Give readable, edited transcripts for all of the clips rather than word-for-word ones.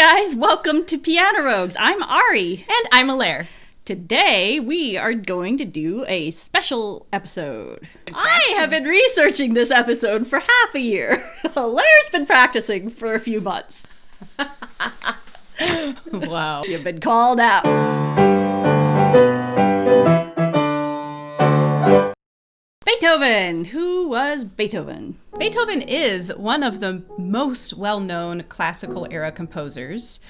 guys, welcome to Piano Rogues. I'm Ari. And I'm Alaire. Today we are going to do a special episode. I have been researching this episode for half a year. Alaire's been practicing for a few months. Wow. You've been called out. Beethoven. Who was Beethoven? Beethoven is one of the most well-known classical era composers.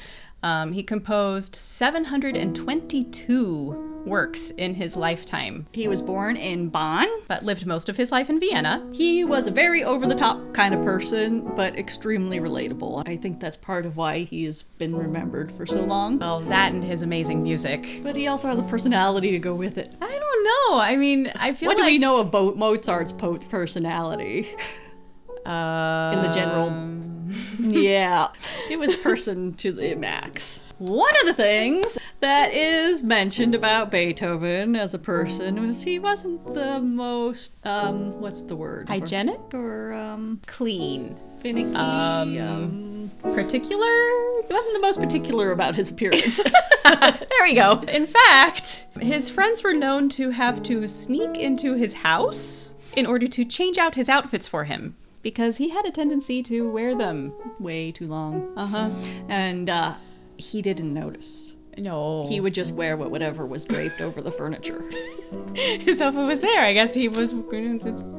He composed 722 works in his lifetime. He was born in Bonn, but lived most of his life in Vienna. He was a very over-the-top kind of person, but extremely relatable. I think that's part of why he has been remembered for so long. Well, that and his amazing music. But he also has a personality to go with it. I don't know. I mean, I feel What do we know about Mozart's personality? In the general... Yeah, it was person to the max. One of the things that is mentioned about Beethoven as a person was he wasn't the most, what's the word? Hygienic? Or, clean. Finicky? Particular? He wasn't the most particular about his appearance. There we go. In fact, his friends were known to have to sneak into his house in order to change out his outfits for him, because he had a tendency to wear them way too long. And he didn't notice. No. He would just wear whatever was draped over the furniture. His outfit was there. I guess he was,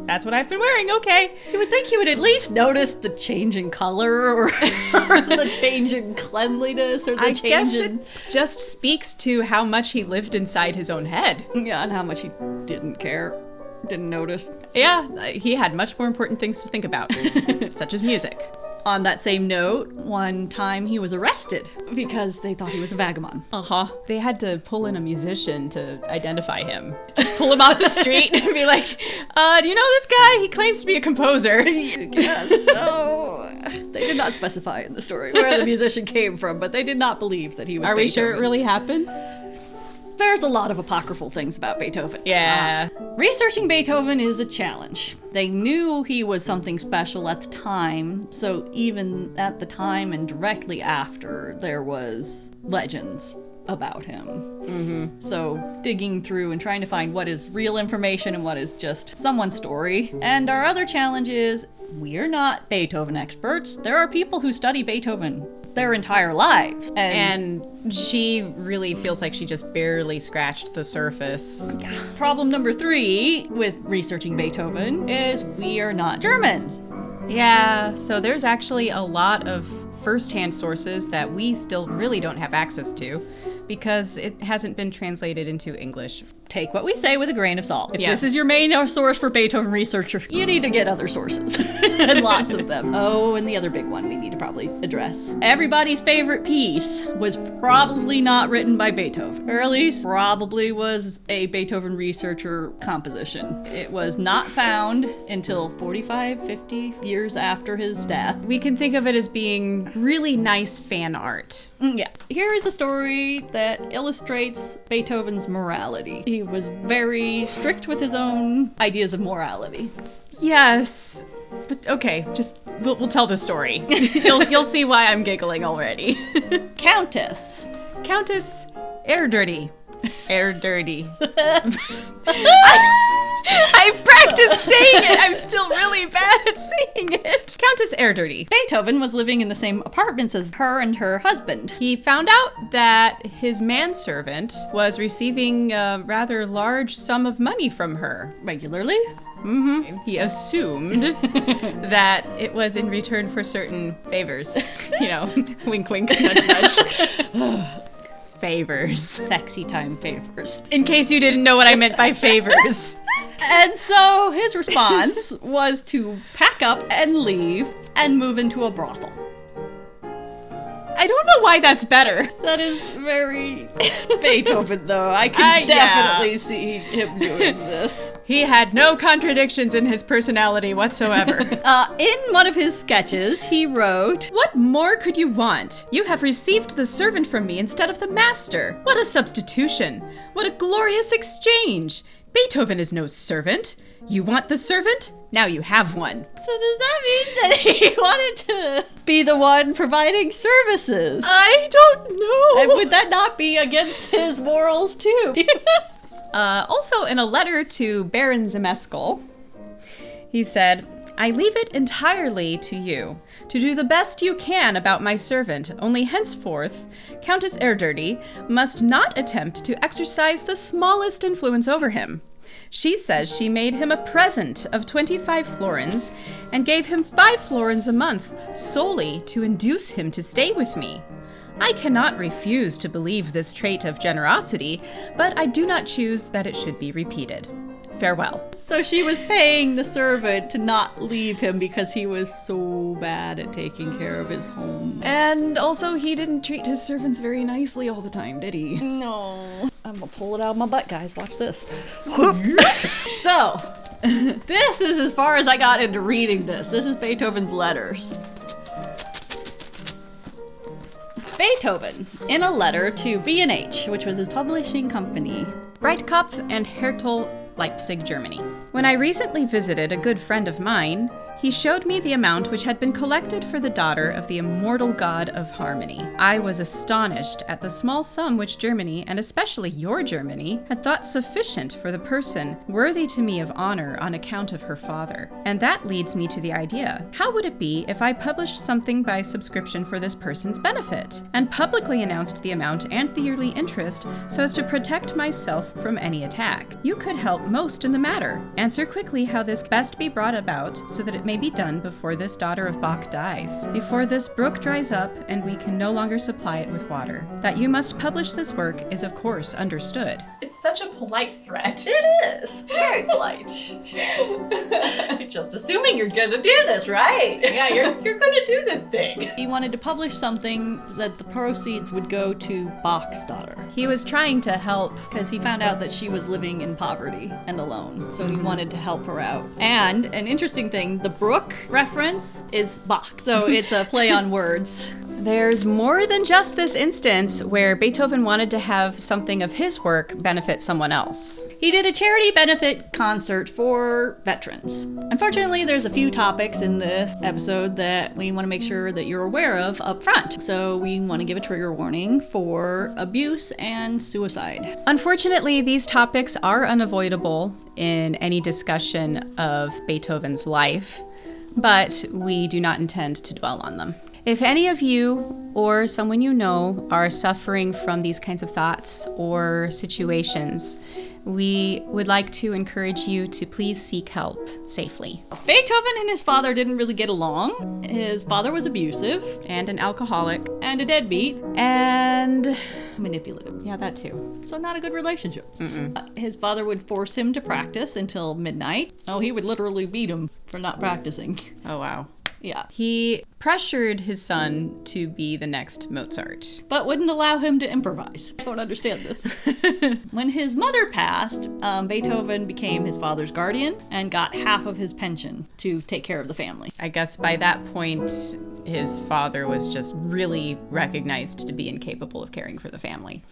that's what I've been wearing, okay. You would think he would at least notice the change in color or the change in cleanliness or the change guess in... it just speaks to how much he lived inside his own head. Yeah, and how much he didn't care. Didn't notice. Yeah, he had much more important things to think about, such as music. On that same note, one time he was arrested because they thought he was a vagabond. They had to pull in a musician to identify him. Just pull him off the street and be like, do you know this guy? He claims to be a composer. Yes, so they did not specify in the story where the musician came from, but they did not believe that he was Are we sure Beethoven. it really happened? There's a lot of apocryphal things about Beethoven. Yeah. Researching Beethoven is a challenge. They knew he was something special at the time, so even at the time and directly after, there was legends about him. So digging through and trying to find what is real information and what is just someone's story. And our other challenge is, we're not Beethoven experts. There are people who study Beethoven their entire lives. And she really feels like she just barely scratched the surface. Problem number 3 with researching Beethoven is we are not German. Yeah, so there's actually a lot of first-hand sources that we still really don't have access to because it hasn't been translated into English. Take what we say with a grain of salt. If Yeah. this is your main source for Beethoven researcher, you need to get other sources. And lots of them. Oh, and the other big one we need to probably address. Everybody's favorite piece was probably not written by Beethoven. Or at least probably was a Beethoven researcher composition. It was not found until 45, 50 years after his death. We can think of it as being really nice fan art. Yeah. Here is a story that illustrates Beethoven's morality. He was very strict with his own ideas of morality. Yes, but okay, just we'll tell the story. You'll see why I'm giggling already. Countess Erdődy. I practiced saying it. I'm still really bad at saying it. Countess Erdődy. Beethoven was living in the same apartments as her and her husband. He found out that his manservant was receiving a rather large sum of money from her. Regularly? He assumed that it was in return for certain favors. You know, wink, wink, nudge, nudge. Favors. Sexy time favors. In case you didn't know what I meant by favors. And so his response was to pack up and leave and move into a brothel. I don't know why that's better. That is very Beethoven, though. I can definitely see him doing this. He had no contradictions in his personality whatsoever. In one of his sketches, he wrote, "What more could you want? You have received the servant from me instead of the master. What a substitution! What a glorious exchange! Beethoven is no servant. You want the servant? Now you have one. So does that mean that he wanted to be the one providing services? I don't know. And would that not be against his morals too? Also, in a letter to Baron Zemeskel, he said, I leave it entirely to you to do the best you can about my servant, only henceforth Countess Erdödy must not attempt to exercise the smallest influence over him. She says she made him a present of 25 florins and gave him 5 florins a month solely to induce him to stay with me. I cannot refuse to believe this trait of generosity, but I do not choose that it should be repeated. Farewell. So she was paying the servant to not leave him because he was so bad at taking care of his home. And also, he didn't treat his servants very nicely all the time, did he? No. I'm gonna pull it out of my butt, guys. Watch this. So, this is as far as I got into reading this. This is Beethoven's letters. Beethoven, in a letter to B&H, which was his publishing company, Breitkopf and Hertel, Leipzig, Germany. When I recently visited a good friend of mine, he showed me the amount which had been collected for the daughter of the immortal god of harmony. I was astonished at the small sum which Germany, and especially your Germany, had thought sufficient for the person worthy to me of honor on account of her father. And that leads me to the idea, how would it be if I published something by subscription for this person's benefit, and publicly announced the amount and the yearly interest so as to protect myself from any attack? You could help most in the matter. Answer quickly how this best be brought about so that it may be done before this daughter of Bach dies, before this brook dries up and we can no longer supply it with water. That you must publish this work is of course understood. It's such a polite threat. it is very polite. Just assuming you're gonna do this, right? Yeah, you're gonna do this thing. He wanted to publish something that the proceeds would go to Bach's daughter, He was trying to help. because he found out that she was living in poverty and alone, so he wanted to help her out. And an interesting thing, the brook reference is Bach, so it's a play on words. There's more than just this instance where Beethoven wanted to have something of his work benefit someone else. He did a charity benefit concert for veterans. Unfortunately, there's a few topics in this episode that we want to make sure that you're aware of up front. So we want to give a trigger warning for abuse and suicide. Unfortunately, these topics are unavoidable in any discussion of Beethoven's life, but we do not intend to dwell on them. If any of you or someone you know are suffering from these kinds of thoughts or situations, we would like to encourage you to please seek help safely. Beethoven and his father didn't really get along. His father was abusive And an alcoholic. and a deadbeat, And manipulative. yeah, that too. So not a good relationship. His father would force him to practice until midnight. Oh, he would literally beat him for not practicing. Oh, wow. Yeah. He pressured his son to be the next Mozart. But wouldn't allow him to improvise. I don't understand this. When his mother passed, Beethoven became his father's guardian and got half of his pension to take care of the family. I guess by that point, his father was just really recognized to be incapable of caring for the family.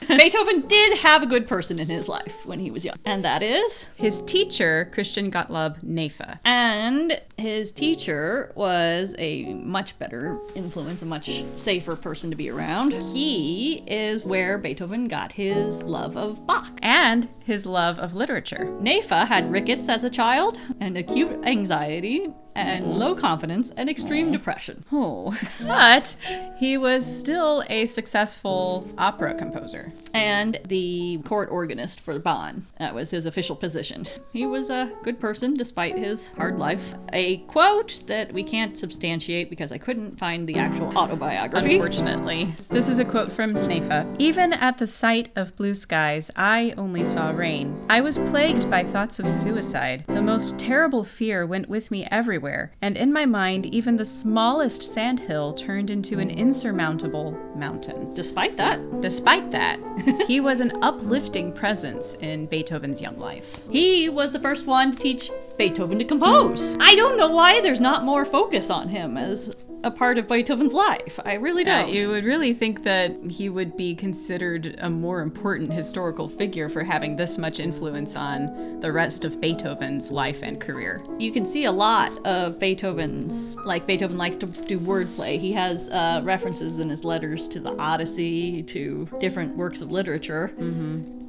Beethoven did have a good person in his life when he was young, and that is... His teacher, Christian Gottlob Nefe. And his teacher was a much better influence, a much safer person to be around. He is where Beethoven got his love of Bach. And his love of literature. Nefe had rickets as a child, and acute anxiety, and low confidence, and extreme depression. Oh. But he was still a successful opera composer. And the court organist for Bonn. That was his official position. He was a good person despite his hard life. A quote that we can't substantiate because I couldn't find the actual autobiography. Unfortunately. This is a quote from Nefe. Even at the sight of blue skies, I only saw rain. I was plagued by thoughts of suicide. The most terrible fear went with me everywhere, and in my mind, even the smallest sandhill turned into an insurmountable mountain. Despite that, Despite that, he was an uplifting presence in Beethoven's young life. he was the first one to teach Beethoven to compose. I don't know why there's not more focus on him as a part of Beethoven's life. I really don't. You would really think that he would be considered a more important historical figure for having this much influence on the rest of Beethoven's life and career. You can see a lot of Beethoven's, like Beethoven likes to do wordplay. He has references in his letters to the Odyssey, to different works of literature.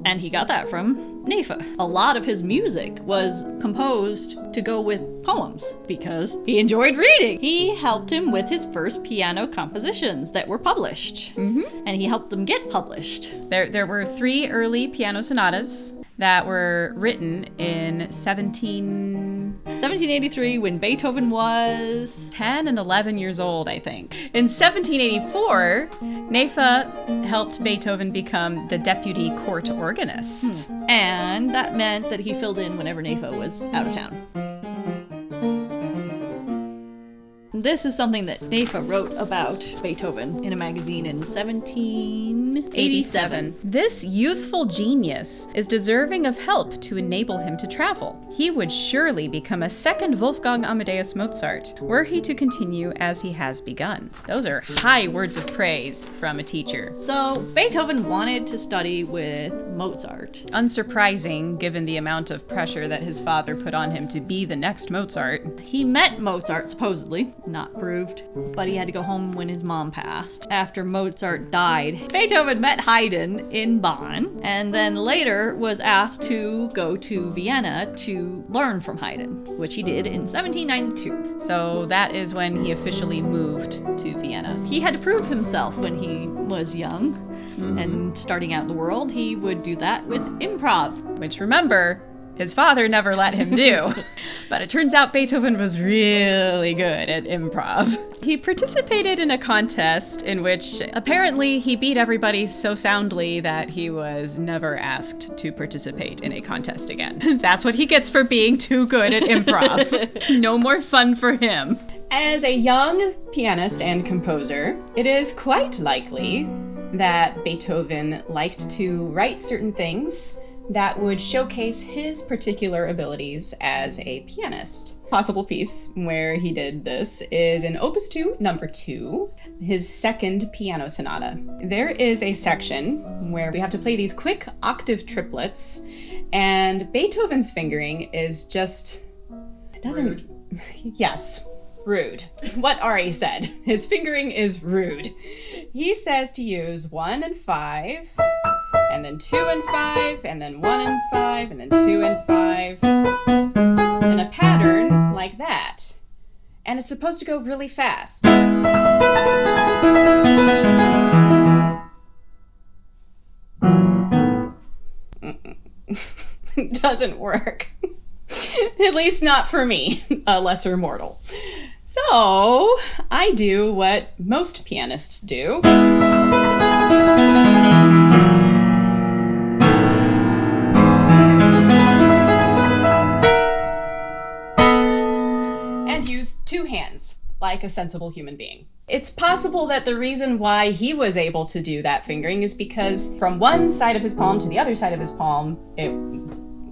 And he got that from Neefe. A lot of his music was composed to go with poems because he enjoyed reading. He helped him with his first piano compositions that were published. And he helped them get published. There were 3 early piano sonatas that were written in 1783, when Beethoven was 10 and 11 years old, I think. In 1784, Neefe helped Beethoven become the deputy court organist. And that meant that he filled in whenever Neefe was out of town. This is something that Neefe wrote about Beethoven in a magazine in 1787. This youthful genius is deserving of help to enable him to travel. He would surely become a second Wolfgang Amadeus Mozart, were he to continue as he has begun. Those are high words of praise from a teacher. So Beethoven wanted to study with Mozart. Unsurprising, given the amount of pressure that his father put on him to be the next Mozart. He met Mozart, supposedly. Not proved, but he had to go home when his mom passed. After Mozart died, Beethoven met Haydn in Bonn, and then later was asked to go to Vienna to learn from Haydn, which he did in 1792. So that is when he officially moved to Vienna. He had to prove himself when he was young, and starting out in the world, he would do that with improv. Which, remember, his father never let him do. But it turns out Beethoven was really good at improv. He participated in a contest in which apparently he beat everybody so soundly that he was never asked to participate in a contest again. That's what he gets for being too good at improv. No more fun for him. As a young pianist and composer, it is quite likely that Beethoven liked to write certain things that would showcase his particular abilities as a pianist. Possible piece where he did this is in Opus 2, number 2, his second piano sonata. There is a section where we have to play these quick octave triplets, and Beethoven's fingering is just... It doesn't... Rude. Yes. Rude. What Ari said. His fingering is rude. He says to use 1 and 5, and then 2 and 5, and then 1 and 5, and then 2 and 5, in a pattern like that. And it's supposed to go really fast. Doesn't work. At least not for me, a lesser mortal. So, I do what most pianists do. And use 2 hands, like a sensible human being. It's possible that the reason why he was able to do that fingering is because from one side of his palm to the other side of his palm,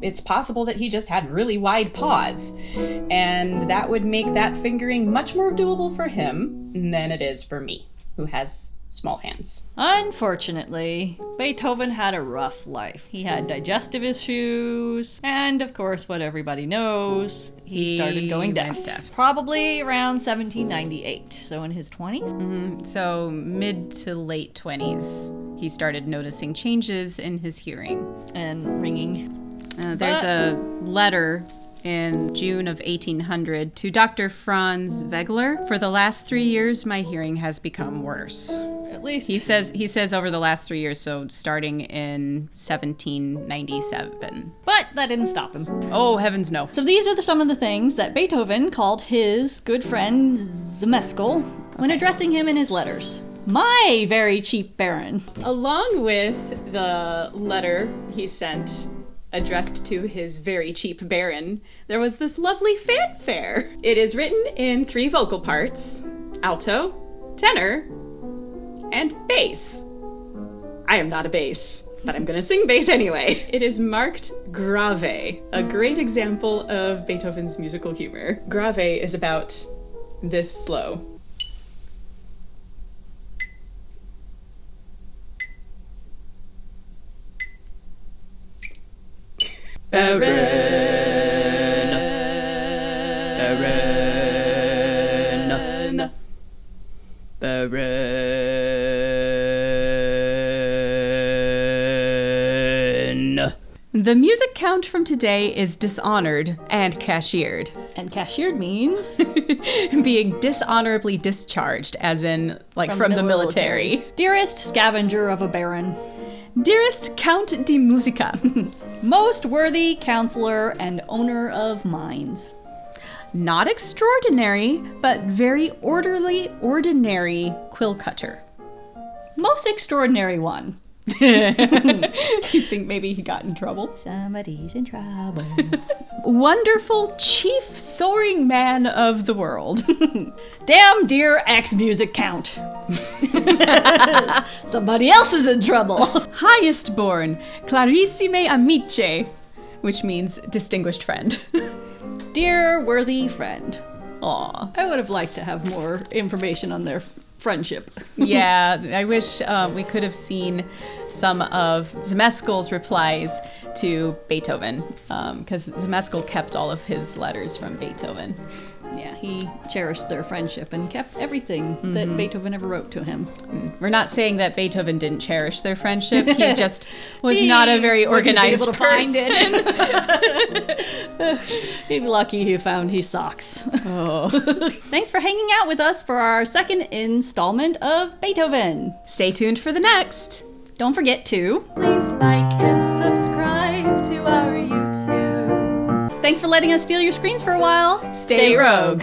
it's possible that he just had really wide paws, and that would make that fingering much more doable for him than it is for me, who has small hands. Unfortunately, Beethoven had a rough life. He had digestive issues, and of course, what everybody knows, he started going deaf. Probably around 1798, so in his 20s? So mid to late 20s, he started noticing changes in his hearing. And ringing. There's a letter in June of 1800 to Dr. Franz Wegler. For the last 3 years, my hearing has become worse. At least. He says over the last 3 years, so starting in 1797. But that didn't stop him. Oh, heavens no. So these are some of the things that Beethoven called his good friend Zmeskal when addressing him in his letters. My very cheap Baron. Along with the letter he sent addressed to his very cheap baron, there was this lovely fanfare. It is written in 3 vocal parts: alto, tenor, and bass. I am not a bass, but I'm gonna sing bass anyway. It is marked grave, a great example of Beethoven's musical humor. Grave is about this slow. The music count from today is dishonored and cashiered. And cashiered means Being dishonorably discharged, as in, like, from the military. Dearest scavenger of a baron. Dearest Count de Musica. Most worthy counselor and owner of mines. Not extraordinary, but very orderly, ordinary quill cutter. Most extraordinary one. You think maybe he got in trouble? Somebody's in trouble. Wonderful chief soaring man of the world. Damn dear ex-music count. Somebody else is in trouble. Highest born, clarissime amice, which means distinguished friend. Dear worthy friend. Aw. I would have liked to have more information on their friendship. Yeah, I wish we could have seen some of Zmeskel's replies to Beethoven, because Zmeskel kept all of his letters from Beethoven. Yeah, he cherished their friendship and kept everything that Beethoven ever wrote to him. We're not saying that Beethoven didn't cherish their friendship. He just was not a very organized wouldn't be able to person. find it. He'd be lucky he found his socks. Oh. Thanks for hanging out with us for our second installment of Beethoven. Stay tuned for the next. Don't forget to... Please like and subscribe to our YouTube. Thanks for letting us steal your screens for a while. Stay rogue.